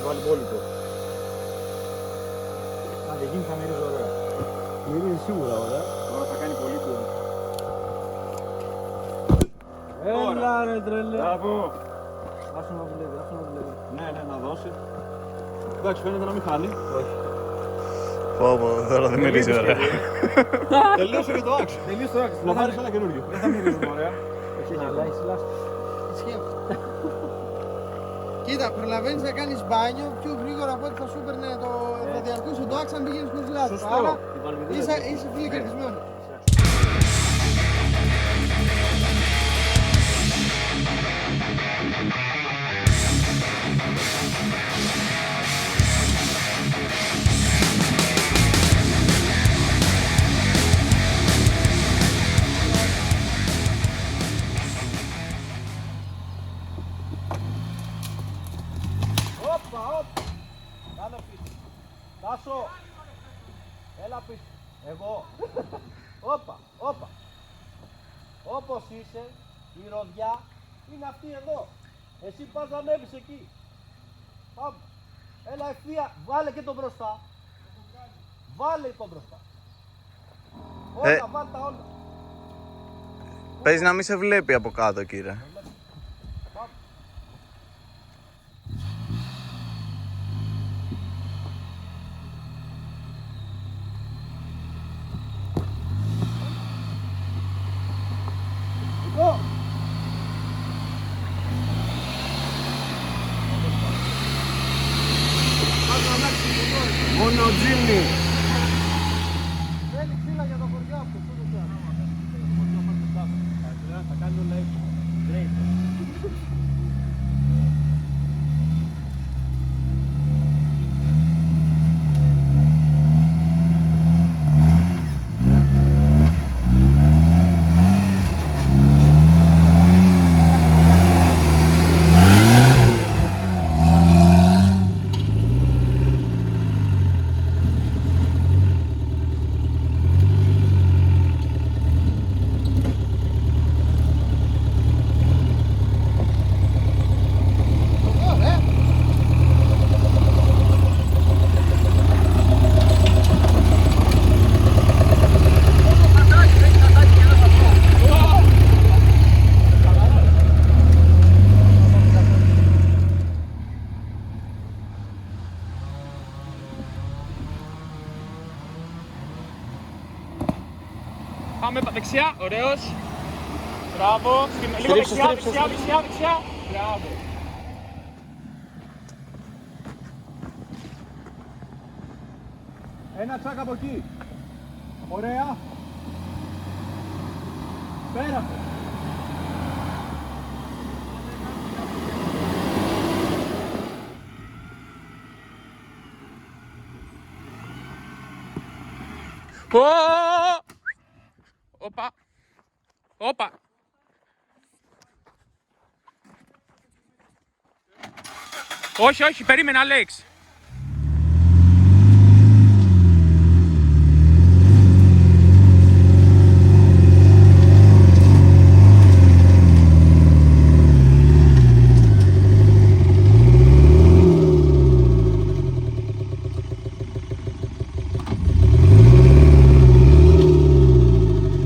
βάλει πόλητο. Αν δεν γίνει θα μυρίζει ωραία. Μυρίζει σίγουρα ωραία. Τώρα θα κάνει πολύ κόμμα. Έλα ρε τρελέ. Μπράβο. Άσο να δουλεύει, άσο να δουλεύει. Ναι, να δώσει. Εντάξει, φαίνεται να μην χάνει. Όχι. Πω, τώρα δεν μυρίζει ωραία. Τελείωσε και το άξιο. Τελείως το άξιο. Να πάρεις ένα καινούριο. Δεν θα μυρίζουμε ωραία. Αλλά έχεις λάστιχο. Κοίτα, προλαβαίνεις να κάνεις μπάνιο πιο γρήγορα από ό,τι θα σου έπαιρνε θα διαρκούσε το άξιο αν πηγαίνεις χωρίς λάστιχο. Σωστό. Άρα Η βαλβιδούλα είσαι φίλοι κερδισμένος. Όπα, όπα. Κάνε πίσω. Τάσο. Έλα πίσω. Εγώ. Όπα, όπα. Όπως είσαι, η ροδιά είναι αυτή εδώ. Εσύ πας να ανέβεις εκεί. Πάμε. Έλα ευθεία. Βάλε και τον μπροστά. Βάλε τον μπροστά. Όλα, βάλ' τα όλα. Παίζει να μην σε βλέπει από κάτω, κύριε. Πάμε. Εδώ. Μόνο ο Τζίμι. Θέλει ξύλα για το χωριό αυτό. Θα κάνει όλα έτσι. Πάμε δεξιά, ωραίος. Μπράβο. Λίγο δεξιά, δεξιά. Μπράβο. Ένα τσάκ από εκεί. Ωραία. Πέρασε. Όπα. Όπα. Όχι, όχι, περίμενε, Αλέξ.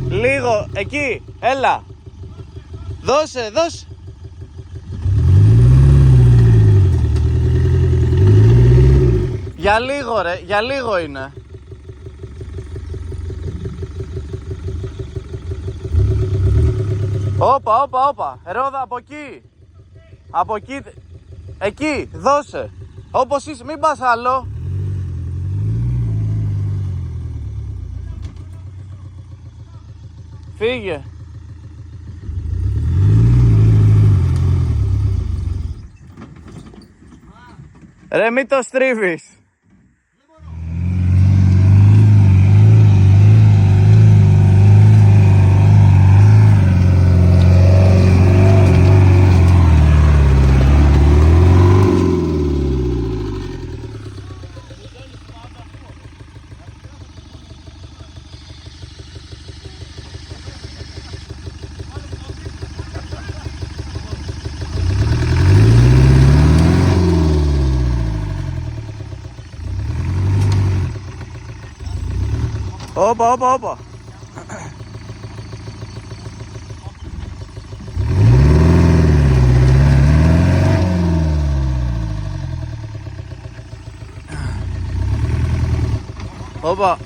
Λίγο, εκεί, έλα. Δώσε, δώσε. Για λίγο ρε, για λίγο είναι. Όπα, όπα, όπα. Ρόδα από εκεί. Από εκεί. Εκεί, δώσε. Όπως είσαι, μην πας άλλο. Φύγε. Ρε μην το στρίβεις. Όπα, όπα, όπα. Όπα.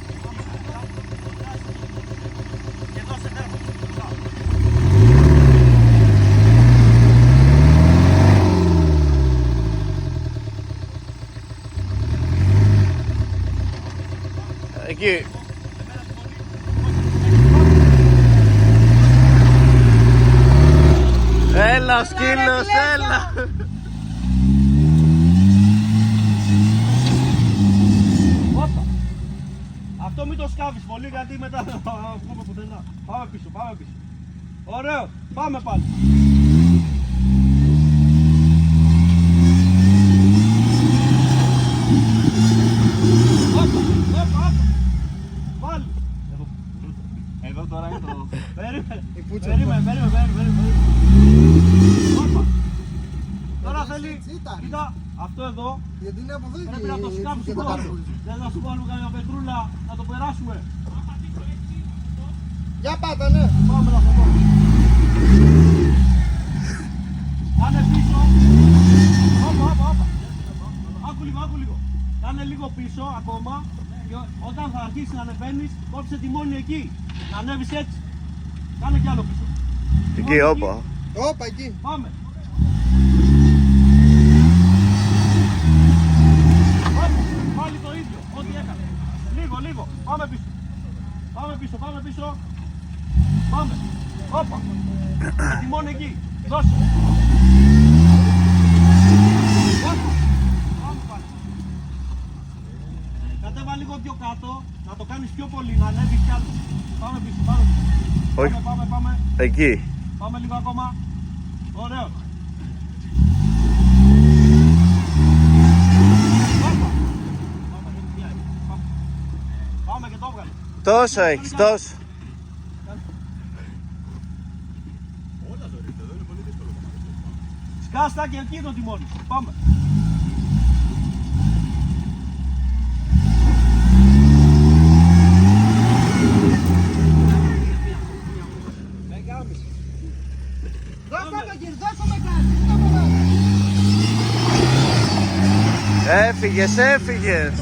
Εκεί. Έλα ο σκύλος, έλα. Όπα. Αυτό μην το σκάβεις πολύ γιατί μετά θα βγούμε πουθενά. Πάμε πίσω, πάμε πίσω. Ωραίο, πάμε πάλι. Όπα, όπα, όπα. Πάλι. Εδώ τώρα είναι το... Περίμενε. Όπα. Τώρα θέλει, κοίτα, αυτό εδώ Γιατί είναι από εδώ πρέπει να το σκάψουμε όλο. Δεν θα σου βάλουμε καμιά πετρούλα να το περάσουμε. Για πάτα, ναι. Πάμε να το δω. Κάνε πίσω. Όπα. Άκου λίγο. Κάνε λίγο πίσω ακόμα. Και όταν θα αρχίσει να ανεβαίνεις, κόψε τη μόνη εκεί. Να ανέβεις έτσι. Κάνε κι άλλο πίσω. Εκεί, όπα. Όπα, εκεί. Πάμε. Πάλι το ίδιο, ό,τι έκανε. Λίγο. Πάμε πίσω. Πάμε. Όπα. Με τη μόνη εκεί. Δώσε. Όπα. Πάμε πάλι. Κατέβα λίγο πιο κάτω. Να το κάνεις πιο πολύ, να ανέβεις κι άλλο. Πάμε πίσω. Όχι. Πάμε. Εκεί. Πάμε λίγο ακόμα. Ωραίο. Πάμε και το έβγαλε. Τόσο έχεις, τόσο. Σκάστα και εκεί το τιμόνι σου. Πάμε. Έφυγες.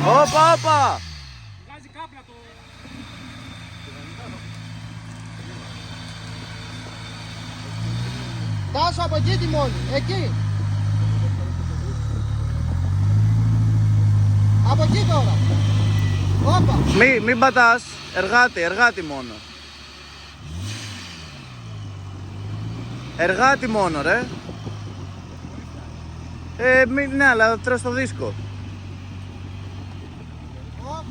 Όπα. Βγάζει κάπλα το... Τάσο από εκεί τιμόνι. Εκεί. Από εκεί τώρα. Όπα. Μην πατάς. Εργάτη μόνο. Εργάτη μόνο, ρε. Ναι, αλλά τρως το δίσκο. Όπα.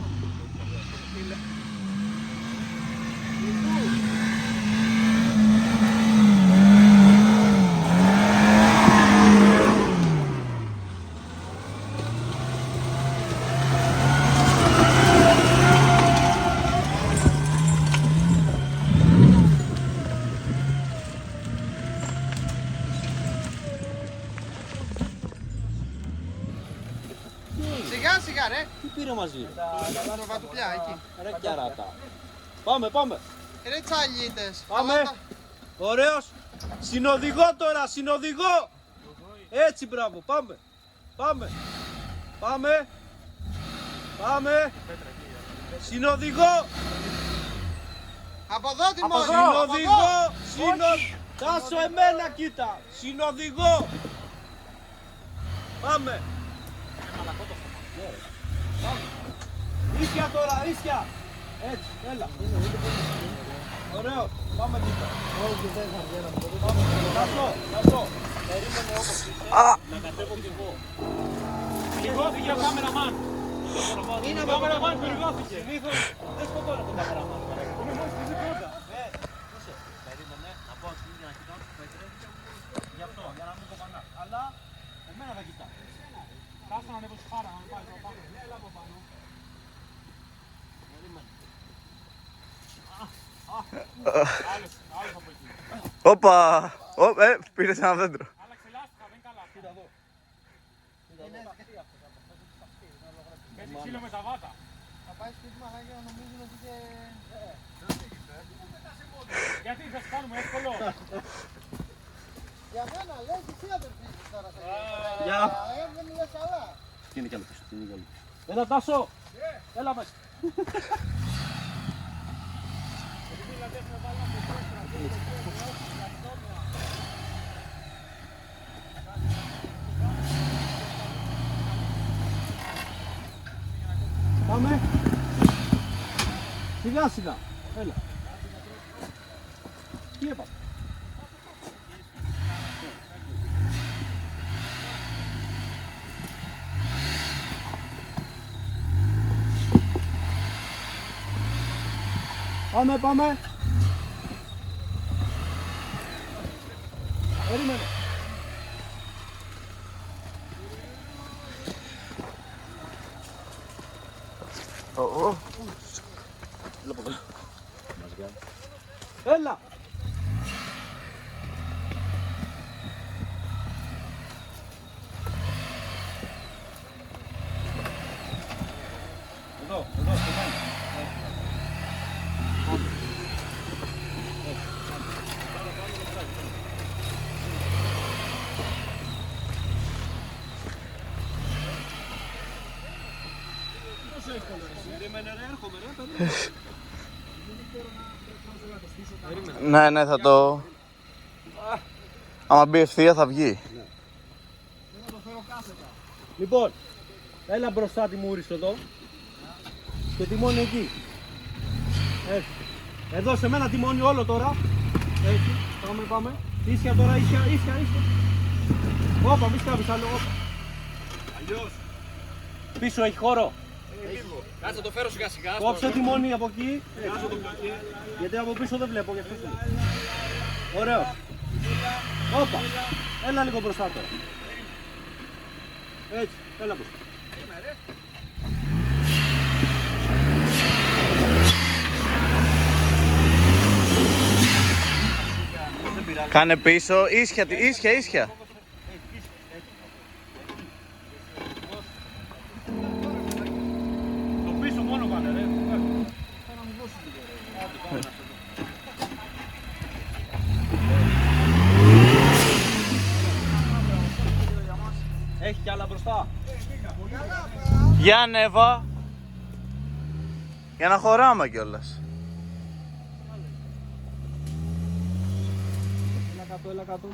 Σιγά ρε. Τι πήρε μαζί. Το βατουπιά εκεί. Ρε κιαράτα. Πάμε. Ρε τσαλίτες. Πάμε. Ωραίος. Συνοδηγό τώρα. Έτσι μπράβο. Πάμε. Συνοδηγό. Από εδώ τιμόνι. Συνοδηγό. Τάσο εμένα κοίτα. Συνοδηγό. Πάμε. Ίσια τώρα, ίσια. Έτσι, έλα. Ωραίο. Πάμε κοίτα. Τάσο. Περίμενε όπως είσαι. Να κατέβω κι εγώ. Πληγώθηκε ο κάμεραμαν. Ο κάμεραμαν πληγώθηκε. Συνήθως δεν σκοτώνει τον κάμεραμαν. Είναι μόλις τη πρώτα. Περίμενε να πω αυτή για να κοιτάω τους πέτρες. Γι' αυτό, για να μην κοπανάς. Αλλά εμένα θα κοιτάω. Κάτσε να ανέβω στη χάρα, να πάει από πάνω. Έλα από πάνω. Περίμενε. Άλλος από εκεί. Όπα! Πήρες ένα δέντρο. Άλλαξε λάστιχα, δεν καλά. Κοίτα εδώ. Παίζει ξύλο με τα βάτα. Θα πάει σπίτι μαλάκια να νομίζουν ότι και... Γιατί θα σου κάνουμε εύκολο. Για μένα λες εσύ αδερφίζεις τώρα σε Γεια. δεν μιλάς καλά. Τι είναι κι άλλο πίσω, τι είναι κι άλλο. Έλα Τάσο. Έλα μέσα. Πάμε. Σιγά σιγά. Έλα. Τι έπαμε. Πάμε, πάμε. Περίμενε. Έλα. Εδώ, εδώ, στο πάνω. Ναι, θα το... Άμα μπει ευθεία θα βγει. Λοιπόν, έλα μπροστά τιμούρης εδώ. Και τιμόνι εκεί. Έτσι. Εδώ σε μένα τιμόνι όλο τώρα. Έτσι, πάμε, πάμε. Ίσια τώρα, ίσια. Όπα, μη σκάβεις άλλο, όπα. Αλλιώς. Πίσω έχει χώρο. Κάτσε να το φέρω σιγά σιγά. Κόψε τιμόνι από εκεί. Γιατί από πίσω δεν βλέπω. Ωραίος. Όπα. Έλα λίγο μπροστά τώρα. Έτσι, έλα μπροστά. Κάνε πίσω, ίσια. Το πίσω μόνο κάνε ρε. Έχει κι άλλα μπροστά. Για ανέβα. Για να χωράμε κιόλας. Έλα κάτω.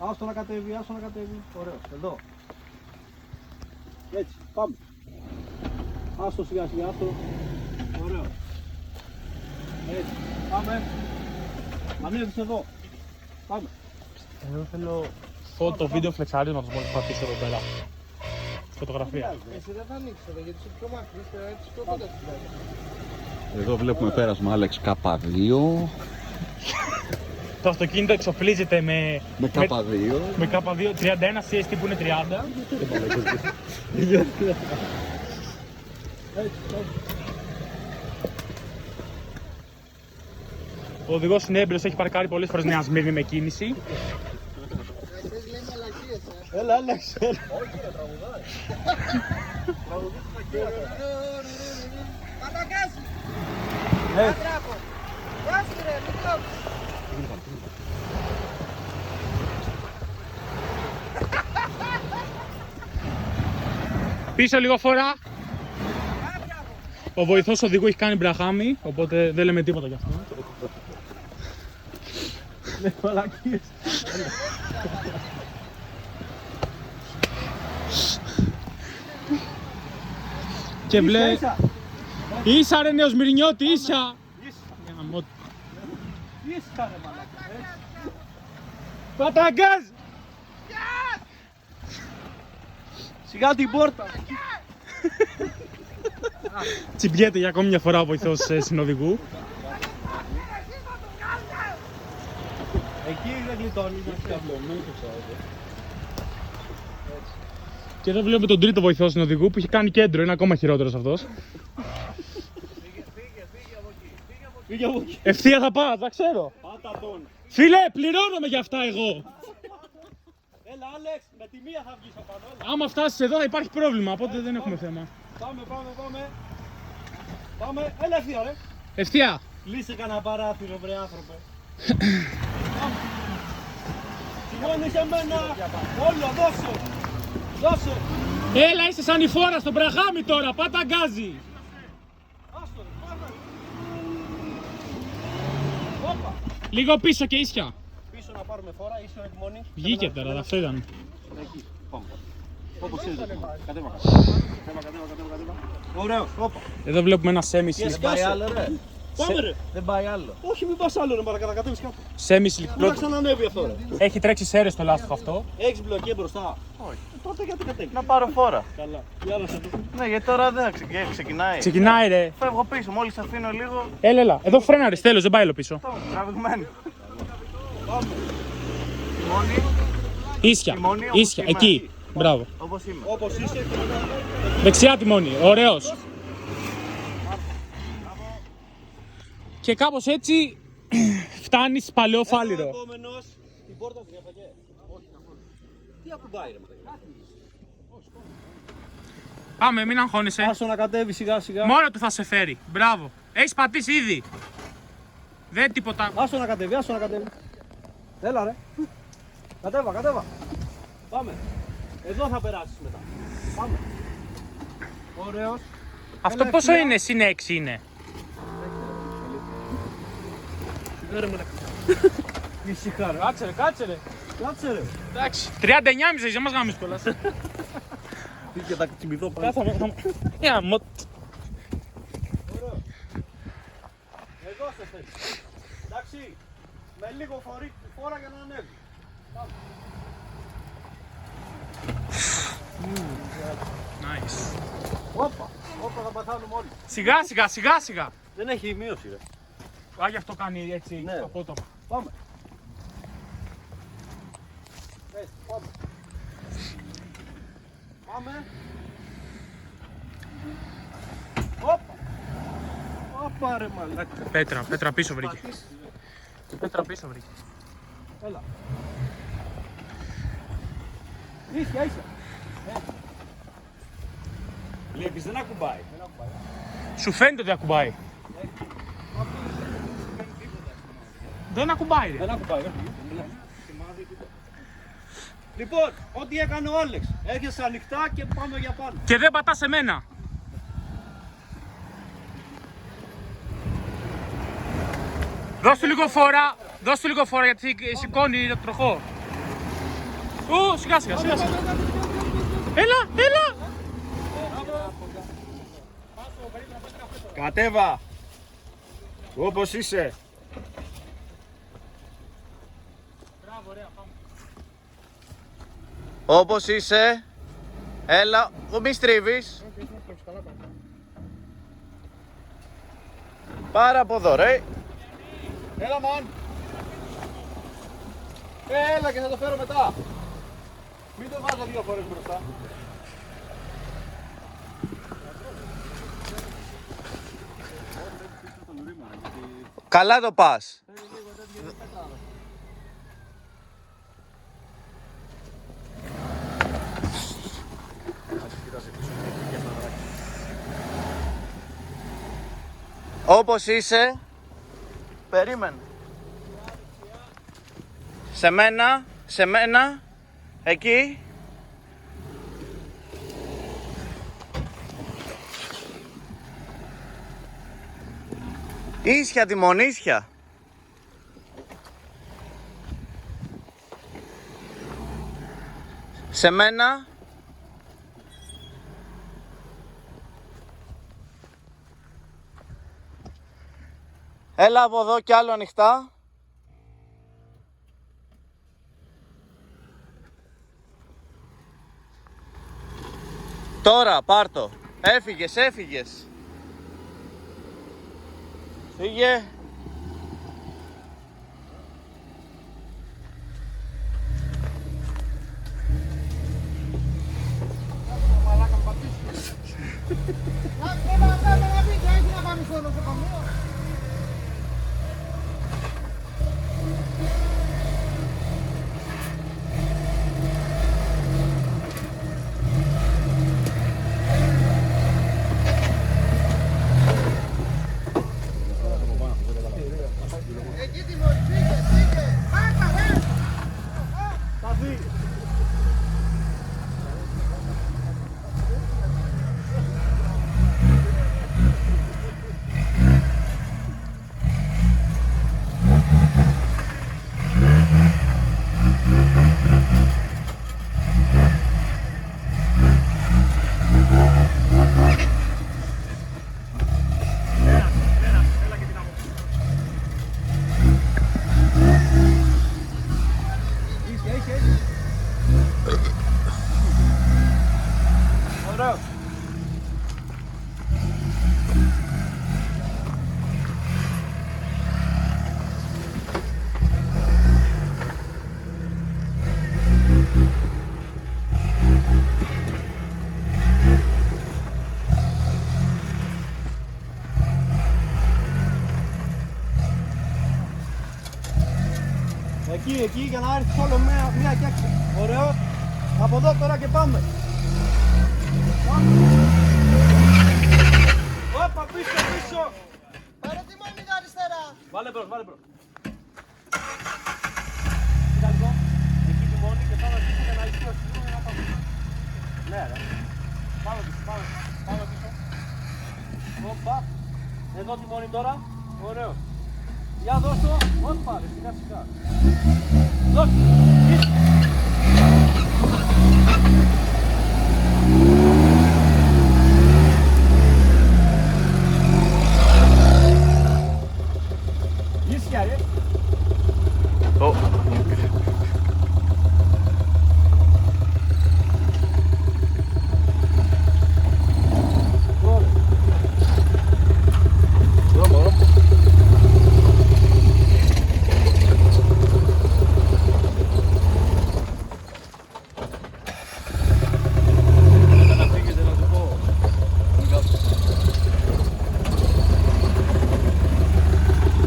Άστο να κατέβει. Ωραίος, εδώ. Έτσι, πάμε. Άστο σιγά, άστο. Ωραίος. Έτσι, πάμε. Ανέβεις εδώ. Πάμε. Εγώ θέλω αυτό το βίντεο φλεξάρισμα που θα πατήσω εδώ πέρα. Φωτογραφία. Εσύ δεν θα ανοίξεις εδώ γιατί είσαι πιο μακρύς, θα έρθεις πιο κοντά στην πέρα. Εδώ βλέπουμε πέρασμα Alex K2. Το αυτοκίνητο εξοπλίζεται με K2. με K2 31 CST που είναι 30. Ο οδηγός είναι έμπειρος, έχει παρκάρει πολλές φορές Νέα Σμύρνη με κίνηση. Εσείς λέει μαλακίες, Έλα, Άλεξ. Παταγκάζει! Ναι. Πατράπο! Βάσου ρε, μην κόψεις! Πίσω λίγο φορά. Ο βοηθός οδηγού έχει κάνει μπραχάμι, οπότε δεν λέμε τίποτα γι' αυτό. Ναι, μαλακίες. Και βλέ... Ίσα. Ίσα ρε Νεοσμυρνιώτη, ίσα! Ίσια ρε μαλακίες. Παταγκάζ! Σιγά την πόρτα. Τσιμπιέται για ακόμη μια φορά ο βοηθός συνοδηγού. Εκεί δεν γλιτώνει. Και εδώ βλέπουμε τον τρίτο βοηθό συνοδηγού που έχει κάνει κέντρο, είναι ακόμα χειρότερος αυτός. Φύγε από εκεί. Ευθεία θα πάω, τα ξέρω. Πάτα τον. Φίλε, πληρώνομαι για αυτά εγώ. Έλα, Άλεξ, με τη μία θα βγεις από πάνω. Έλα. Άμα φτάσεις εδώ θα υπάρχει πρόβλημα, οπότε δεν έχουμε θέμα. Πάμε. Έλα, ευθεία, ρε. Ευθεία. Λύσε κανένα παράθυρο, βρε άνθρωπε. Συγγνώμη σε μένα. Όλο, δώσε. Έλα, είσαι σαν η φόρα στον Μπραχάμι τώρα, πάτα γκάζι. Άστο, ρε, πάρτα. Όπα. Λίγο πίσω και ίσια. Πίσω να πάρουμε φόρα, ίσιο εκμονή. Βγήκε τώρα, αυτό ήταν. Εκεί, πάμε. Όπως είναι. Κατέβα. Ωραίος, όπα. Εδώ βλέπουμε ένα semi-slick. Δεν πάει άλλο, ρε. Πάμε, ρε. Δεν πάει άλλο. Όχι, μην πας άλλο, ρε, μαλάκα, κατέβεις κάτω. Semi-slick Μην plot. ξανανεύει αυτό, ρε. Έχει τρέξει σέρες το λάστιχο αυτό. Έχεις μπλοκέ μπροστά. Όχι. Τότε γιατί κατέβεις. Να πάρω φόρα. Καλά. Για να σε δω. Ναι, γιατί τώρα δεν ξεκινάει. Ξεκινάει ρε. Φεύγω πίσω, μόλις αφήνω λίγο. Έλα. Εδώ φρέναρες, τέλος, δεν πάει άλλο πίσω. Τραβηγμένο. Ίσια, Τιμόνι, όπως ίσια, είμαι. εκεί. Μπράβο. Όπως είμαι. Όπως είσαι και μετά. Δεξιά τιμόνι, ωραίος. Και κάπως έτσι φτάνεις παλαιό φάληρο. Επόμενος. Την πόρτα την έφαγε. Όχι, καθόλου. Τι ακουμπάει, ρε, μαλάκα. Πάμε, μην αγχώνεσαι. Άσο να κατέβει σιγά σιγά. Μόνο του θα σε φέρει. Μπράβο. Έχεις πατήσει ήδη. Δεν τίποτα. Άσο να κατέβει. Έλα, ρε. Κατέβα. Πάμε. Εδώ θα περάσεις μετά. Πάμε. Ωραίος. Αυτό πόσο είναι, συν 6 είναι. Ησυχά, ρε. Κάτσε ρε. Κάτσε, ρε. Εντάξει. 39,5 δεν μας γάμεις κιόλας. Και θα κοιμηθώ πάλι. Κάθαμε. Για μοτ. Εδώ σε θέση. Εντάξει. Με λίγο φόρα για να ανέβει. Nice. Όπα, θα πεθάνουμε όλοι. Σιγά. Δεν έχει μείωση, ρε. Α, γι' αυτό κάνει έτσι Ναι. απότομα. Πάμε. Έτσι, πάμε. Όπα, ρε μαλάκα. Πέτρα πίσω βρήκε. Πέτρα πίσω βρήκε. Έλα. Ίσια. Βλέπεις, δεν ακουμπάει. Σου φαίνεται ότι ακουμπάει. Δεν ακουμπάει ρε. Δεν ακουμπάει, ρε. Λοιπόν, ό,τι έκανε ο Άλεξ. Έρχεσαι ανοιχτά και πάμε για πάνω. Και δεν πατάς σε μένα. Δώσ' του λίγο φορά γιατί σηκώνει το τροχό. Σιγά. Έλα. Κατέβα. Όπως είσαι. Όπως είσαι. Έλα, μη στρίβεις. Πάρα από εδώ, ρε. Έλα, μαν. Έλα και θα το φέρω μετά. Μην το βάζω 2 φορές μπροστά. Καλά το πας. Όπως είσαι. Περίμενε. Σε μένα. Εκεί. Ίσια τιμόνι, ίσια. Σε μένα. Έλα από εδώ κι άλλο ανοιχτά. Τώρα πάρ' το. Έφυγες. Φύγε. Εκεί για να έρθεις όλο μία και έξω. Ωραίο. Από εδώ τώρα και πάμε. Όπα, πίσω. Πάρε τη μόνη τα αριστερά. Βάλε μπρος. Κοίτα λίγο. Εκεί τη μόνη και πάμε πίσω για να ισχύει να πάμε. Ναι, ρε. Πάμε πίσω. Όπα. Εδώ τη μόνη τώρα. Ωραίο. Για δώσ' το. Όπα, ρε, σιγά. Δώσ' Ίσια, ρε. Ω.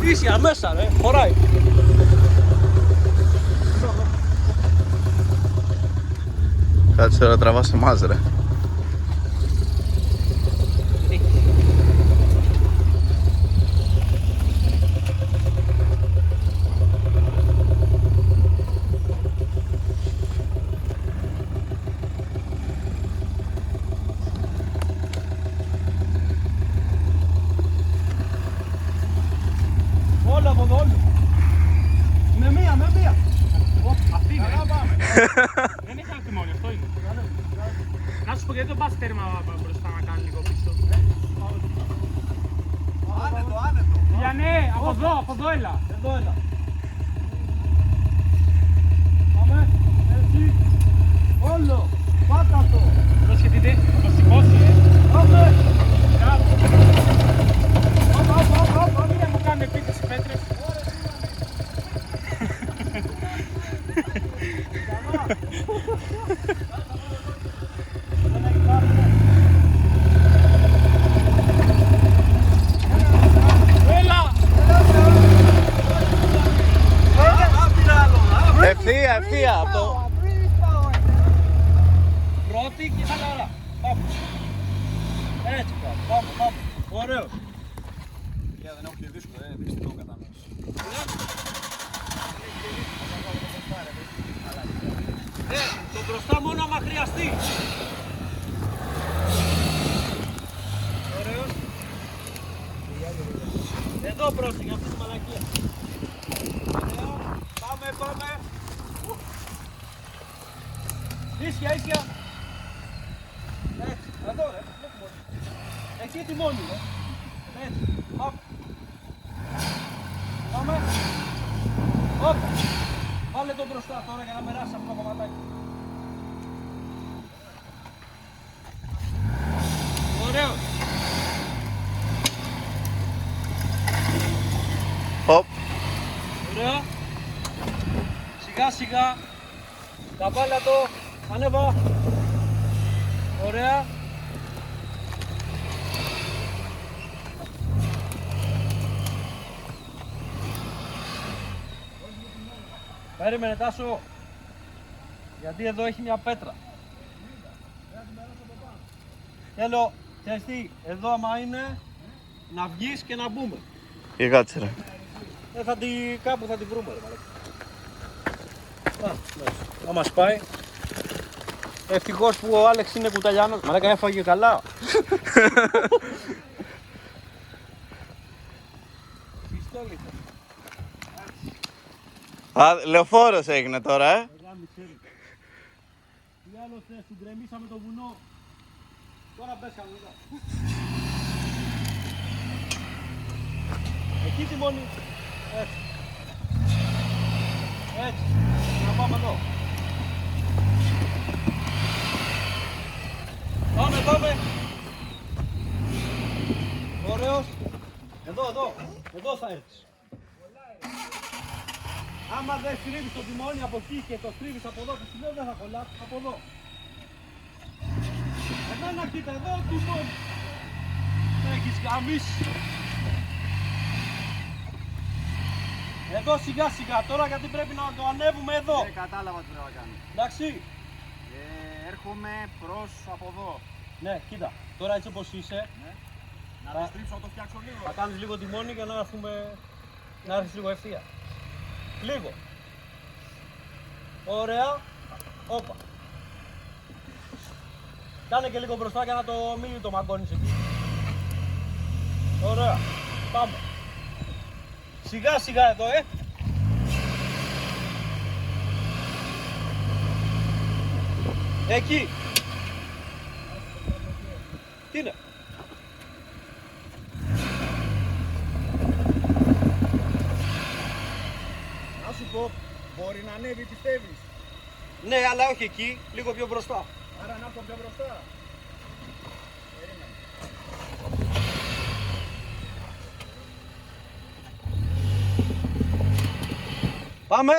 Ίσια μέσα, ρε. Χωράει. Κάτσε τώρα τραβάς εμάς ρε. Όλο από εδώ, όλο. Με μία. Αυτή είναι. Δεν έχει άλλο τιμόνι, αυτό είναι. Να σου πω γιατί δεν πας τέρμα μπροστά να κάνει λίγο πίσω. Άνετο. Για ναι, από εδώ έλα. Εδώ έλα. Πάμε. Έτσι. Όλο. Πάτα το. Πρόσχε τι δει, θα το σηκώσει. Πάμε. Όπα, μην μου κάνουν επίθεση πέτρες. Δεν έχει πάρει. Έλα! Ευθεία από το... Πρώτη και χαλαρά. Πάμε. Έτσι πάμε. Ωραίο. Δεν έχω και δύσκολο, δυστυχό κατανόηση. Το μπροστά μόνο άμα χρειαστεί. Ωραίος. Εδώ πρόσεχε αυτή τη μαλακία. Ωραίο. Πάμε. Ίσια. Έτσι, εδώ ρε. Εκεί τη μόνη ρε. Έτσι, πάμε. Όπ. Βάλε τον μπροστά τώρα για να περάσει αυτό το κομματάκι. Ωραίο. Οπ. Ωραίο. Σιγά. Καβάλα το. Ανέβα. Ωραία. Περίμενε Τάσο. Γιατί εδώ έχει μια πέτρα. Θέλω, ξέρεις τι, εδώ άμα είναι να βγεις και να μπούμε. Κάτσε ρε. Κάπου θα την βρούμε ρε μαλάκα. Άμα σπάει. Ευτυχώς που ο Άλεξ είναι κουταλιάνος. Μαλάκα έφαγε καλά. Πιστόλι. Λεωφόρος έγινε τώρα, Τι άλλο θες, του γκρεμίσαμε το βουνό. Τώρα πες κανονικά. Εκεί τη μόνη. Έτσι. Να πάμε εδώ. Πάμε. Ωραίος. Εδώ θα έρθεις. Άμα δεν στρίβεις το τιμόνι από εκεί και το στρίβεις από εδώ, που σου λέω δεν θα κολλάς, από εδώ. Εμένα κοίτα εδώ, τιμόνι. Έχεις γαμίσει. Εδώ σιγά σιγά τώρα γιατί πρέπει να το ανέβουμε εδώ. Κατάλαβα τι πρέπει να κάνω. Εντάξει. Έρχομαι προς από εδώ. Ναι, κοίτα. Τώρα έτσι όπως είσαι. Ναι. Να το στρίψω, να το φτιάξω λίγο. Θα κάνεις λίγο τιμόνι για να έρθουμε. Να έρθεις λίγο ευθεία. Λίγο. Ωραία. Όπα. Κάνε και λίγο μπροστά για να το μην το μαγκώνεις εκεί. Ωραία. Πάμε. Σιγά σιγά εδώ, Εκεί. Τι είναι. Να σου πω, μπορεί να ανέβει, πιστεύεις? Ναι, αλλά όχι εκεί, λίγο πιο μπροστά. Άρα να έρθω πιο μπροστά. Πάμε.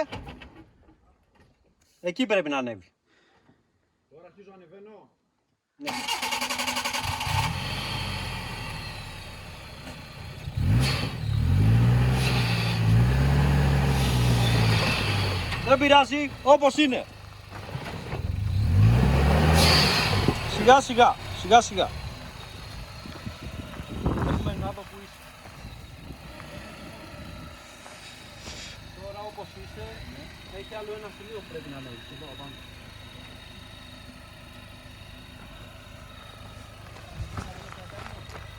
Εκεί πρέπει να ανέβει. Τώρα αρχίζω ανεβαίνω. Ναι. Δεν πειράζει, όπως είναι. Σιγά σιγά, σιγά σιγά. Έχουμε να δω που είσαι. Τώρα όπως είσαι, έχει άλλο ένα σημείο που πρέπει να ανέβεις. Εδώ πάνω.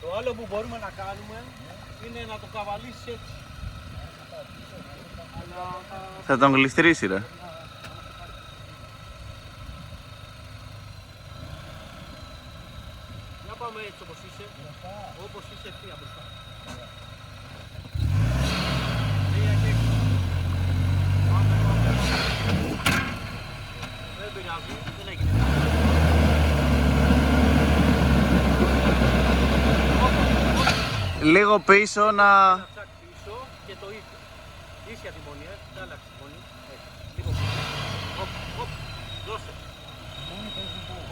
Το άλλο που μπορούμε να κάνουμε είναι να το καβαλήσεις έτσι. Θα τον γλιστρήσει ρε. Για πάμε έτσι όπως είσαι. Όπως είσαι ευθεία μπροστά. Πάμε, πάμε. Δεν πειράζει, δεν έγινε. Λίγο πίσω να... Τσακ πίσω και το ίδιο. Ίσια τη μόνη, δεν άλλαξε τη μόνη. Λίγο πίσω. Οπ, οπ, δώσε.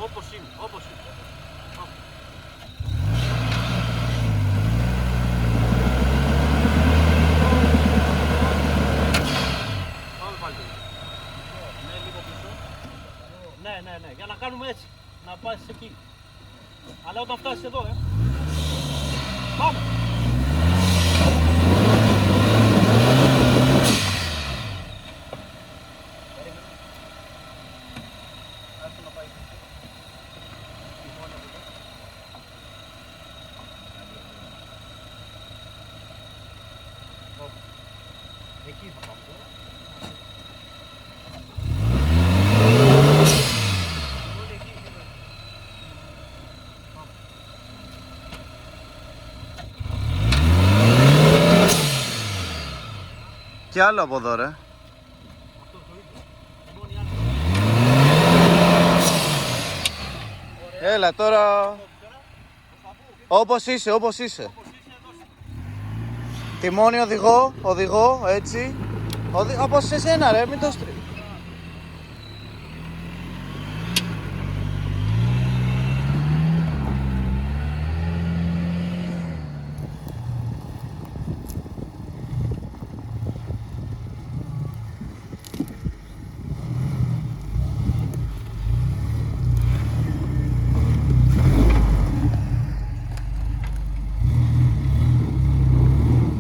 Όπως είναι, όπως είναι. Οπ. Πάμε πάλι το ίδιο. Ναι, λίγο πίσω. Ναι, ναι, ναι, για να κάνουμε έτσι. Να πας εκεί. Αλλά όταν φτάσεις εδώ, Πάμε. Εκεί θα πάμε τώρα. Κι άλλο από εδώ ρε. Αυτό το ίδιο. Μόνη άλλη. Έλα τώρα. Όπως είσαι, όπως είσαι. Τιμόνι οδηγώ, έτσι. Όπως σε σένα ρε, μην το στρίβεις.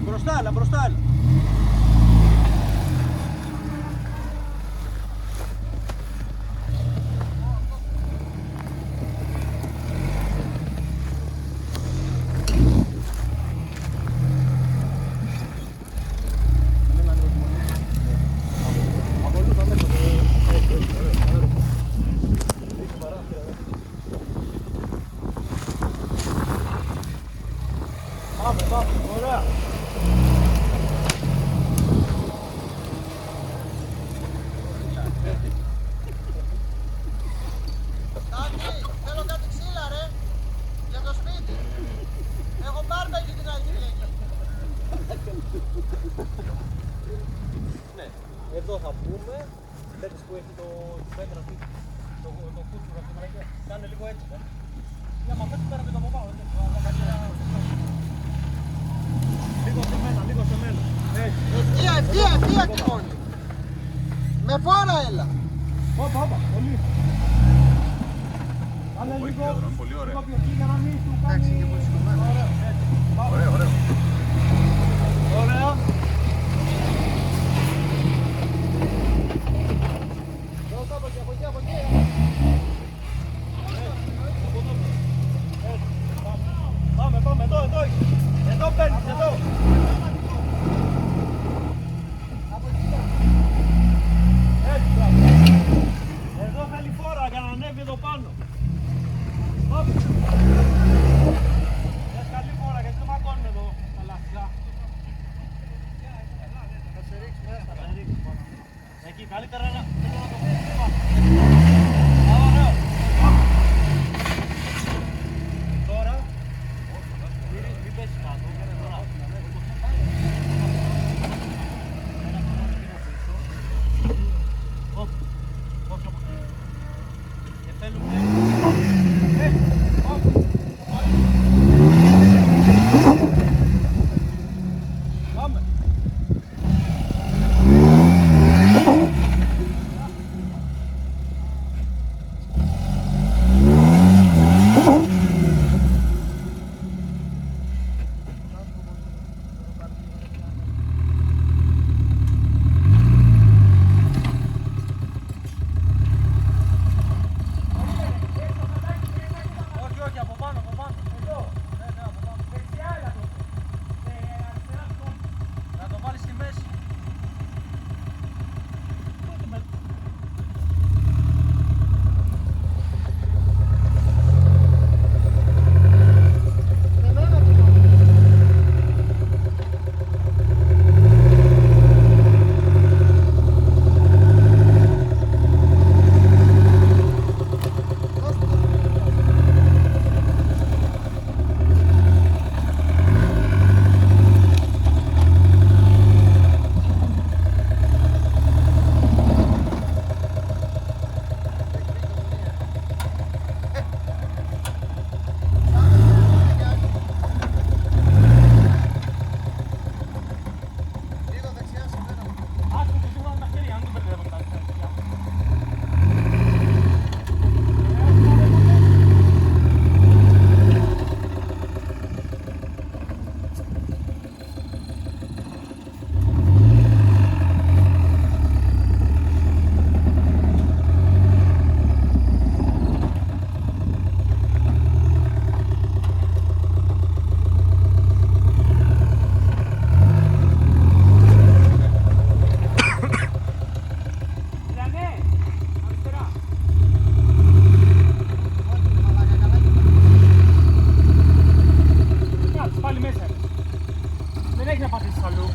Μπροστά, έλα, μπροστά, έλα. Πάμε, πάμε, ωραία. Θέλω κάτι ξύλα ρε, για το σπίτι. Έχω μπάρμπεκι την άλλη Κυριακή. Ναι, εδώ θα πούμε. Βλέπεις που έχει το πέτρα αυτή, το κούτσουρο αυτή, μαλακιά. Κάνε λίγο έτσι, Για μα πέτει πέρα και το από πάνω, λίγο σε μένα, λίγο σε μένα. Έτσι. Ευθεία, Ευθεία τιμόνι. Με φόρα έλα. Όπα, πολύ. Κάνε λίγο, πολύ ωραία. λίγο πιο εκεί για να μην σου κάνει... Εντάξει, είναι πολύ σκομμένο. Ωραία, έτσι. Πάμε. Ωραίο, ωραίο. Ωραία. Δώσε από εκεί, από εκεί, από εκεί. Πάμε, πάμε, εδώ, εδώ. Εδώ παίρνεις, εδώ. Έτσι, μπράβο. Εδώ θέλει φόρα για να ανέβει εδώ πάνω. Πάμε. Θες καλή φόρα γιατί δεν μακώνουν εδώ τα λαστικά. Θα σε ρίξει μέσα, θα σε ρίξει πάνω. Εκεί, καλύτερα να το πεις πάνω. Ωραίο. Τώρα, μην πέσεις κάτω. Τώρα. Οπ, όχι από εκεί. Και θέλουμε... Οπ. Πάμε. Όχι, όχι, από πάνω, από πάνω. Εδώ. Ναι, ναι, από πάνω. Δεξιά, έλα το. Αριστερά, αυτό. Να το βάλεις στη μέση. Λίγο δεξιά σε μένα. Άκου και σίγουρα με τα χέρια, αν δεν μπερδεύω τα χέρια. Ναι, αριστερά. Κάτσε πάλι μέσα. Δεν έχει να πατήσεις αλλού.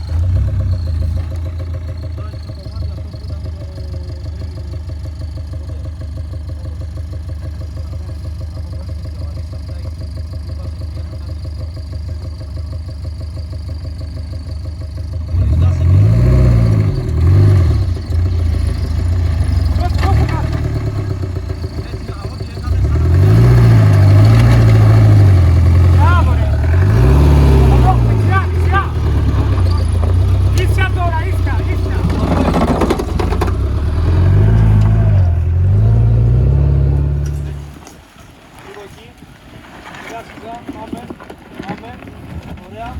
Δώσε κάτω. Μπράβο ρε. Εδώ, δεξιά, δεξιά. Ίσια τώρα, ίσια, ίσια. Λίγο εκεί. Σιγά σιγά. Πάμε. Πάμε. Ωραία.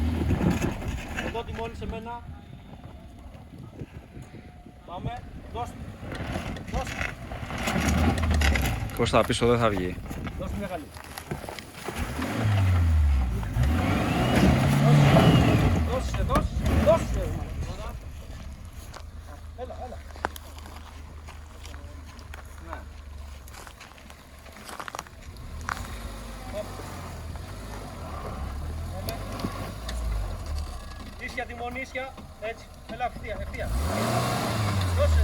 Εδώ τιμώνει σε μένα. Πάμε. Δώσε. Δώσε. Κώστα πίσω δεν θα βγει. Δώσε μια καλή. Δώσε, δώσε, δώσε. Έλα, έλα. Ναι. Ίσια τιμόνι, ίσια. Έτσι. Έλα, ευθεία, ευθεία. Δώσε.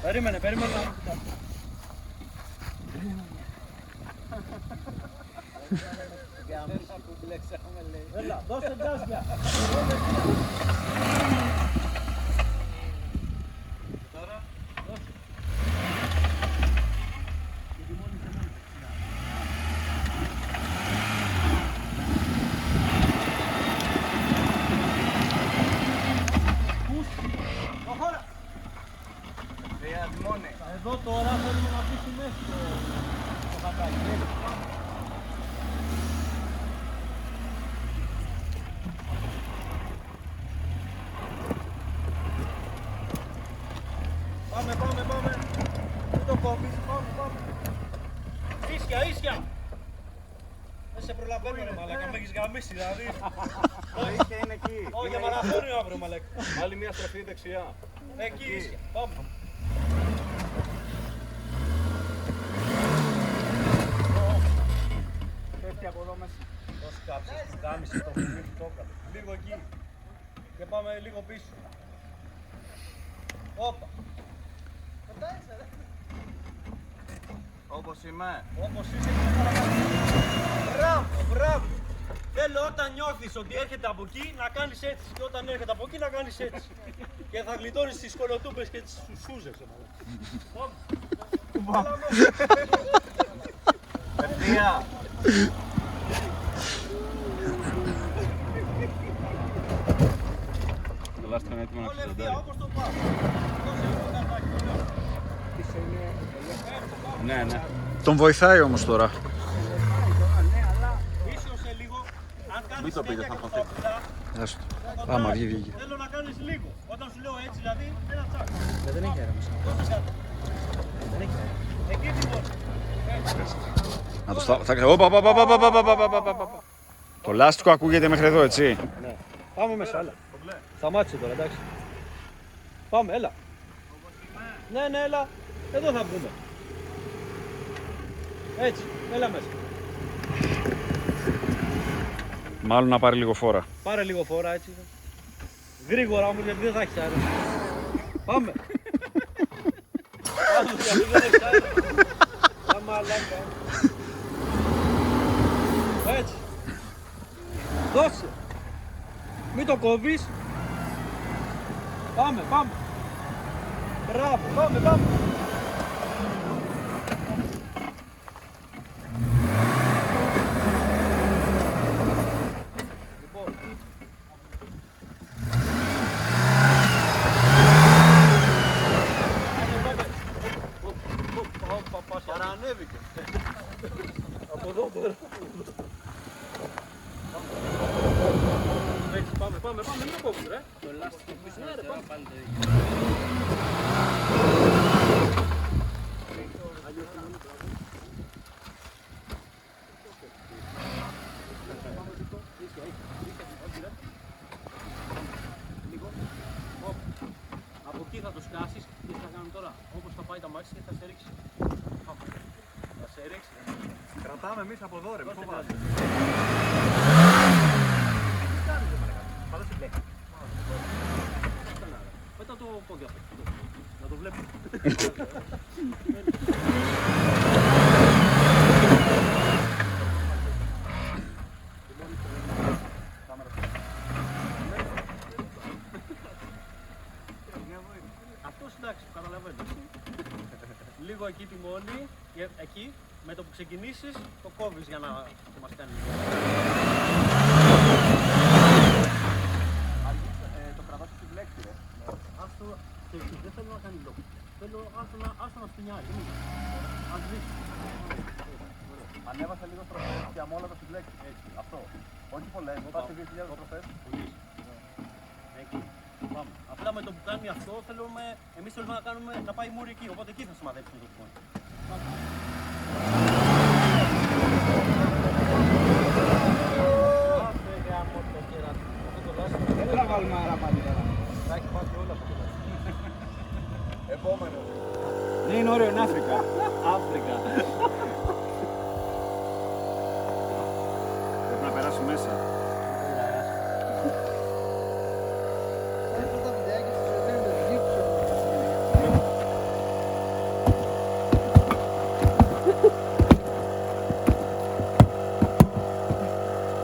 Περίμενε, περίμενε. Έλα, δώσε γκάζια. Τώρα, δώσε. προλαβαίνω ρε μαλάκα, με έχεις γαμίσει δηλαδή. Το ίσια είναι εκεί. Όχι, για μαραθώνιο αύριο μαλάκα. Άλλη μια στροφή δεξιά. Εκεί ίσια, πάμε. Πέφτει από εδώ μέσα. Δώσε κάψες, του κάμισε το κουμπί του τόκαλο. Λίγο εκεί. Και πάμε λίγο πίσω. Όπα. Όπως είμαι. Όπως είσαι και παρακάτω. Μπράβο, μπράβο. Θέλω όταν νιώθεις ότι έρχεται από εκεί να κάνεις έτσι. Και όταν έρχεται από εκεί να κάνεις έτσι. Και θα γλιτώνεις τις κολοτούπες και τις σούζες. Ευθεία. Το λάστιχο είναι έτοιμο να Όλη ευθεία, ξεσοντάρει. όπως το πάω. Δώσε λίγο καρτάκι, το λέω. Ναι, ναι. Τον βοηθάει όμως τώρα. Ίσιοσε λίγο. Αν κάνεις Μην το πείτε, τέτοια θα και χωθεί. κοτόπουλα, Άστο. κοντά, Άμα βγει, βγήκε. θέλω να κάνεις λίγο. Όταν σου λέω έτσι, δηλαδή, ένα τσάκ. Δεν έχει αέρα μέσα. Δώσε κάτω. Δεν έχει αέρα. Εκεί λοιπόν. Να το σταματήσω. Το λάστιχο ακούγεται μέχρι εδώ, έτσι. Πάμε μέσα, έλα. Σταμάτησε τώρα, εντάξει. Πάμε, έλα. Ναι, ναι, έλα. Εδώ θα μπούμε. Έτσι, έλα μέσα. Μάλλον να πάρει λίγο φόρα. Πάρε λίγο φόρα, έτσι. Γρήγορα όμως, γιατί δεν θα έχεις αέρα. Πάμε. Πάμε, γιατί δεν έχεις αέρα. Τα μαλάκα. Έτσι. Δώσε. Μην το κόβεις. Πάμε, πάμε. Μπράβο, πάμε, πάμε. Λοιπόν. Παρανέβηκε. Από εδώ τώρα. Έτσι, πάμε, πάμε, πάμε, μην το κόβεις ρε. Το λάστιχο πίσω αριστερά πάλι το ίδιο. Από εκεί θα το σκάσεις και τι θα κάνουμε τώρα. Όπως θα πάει τα μάξι και θα σε ρίξει. Θα σε ρίξει. Κρατάμε εμείς από εδώ ρε, μη φοβάσαι. Πάμε στην πλέκη. Πέτα το πόδι αυτό. Να το βλέπω. Αυτός εντάξει, καταλαβαίνω. Λίγο εκεί τη μόνη και εκεί με το που ξεκινήσεις το κόβεις για να μας κάνει. Το κρατάς στην λέξη ρε. Άστο, δεν θέλω να κάνει λόγο. Θέλω άστο να σπινιάρει. Ας δεις. Ανέβασε λίγο στροφές και αμόλαβα στην λέξη. Έτσι, αυτό. Όχι πολλές, πας σε 2.000 στροφές. Εκεί. Πάμε. Απλά με το που κάνει αυτό εμείς θέλουμε να πάει μούρι εκεί. Οπότε εκεί θα σημαδέψουμε το κομμάτι.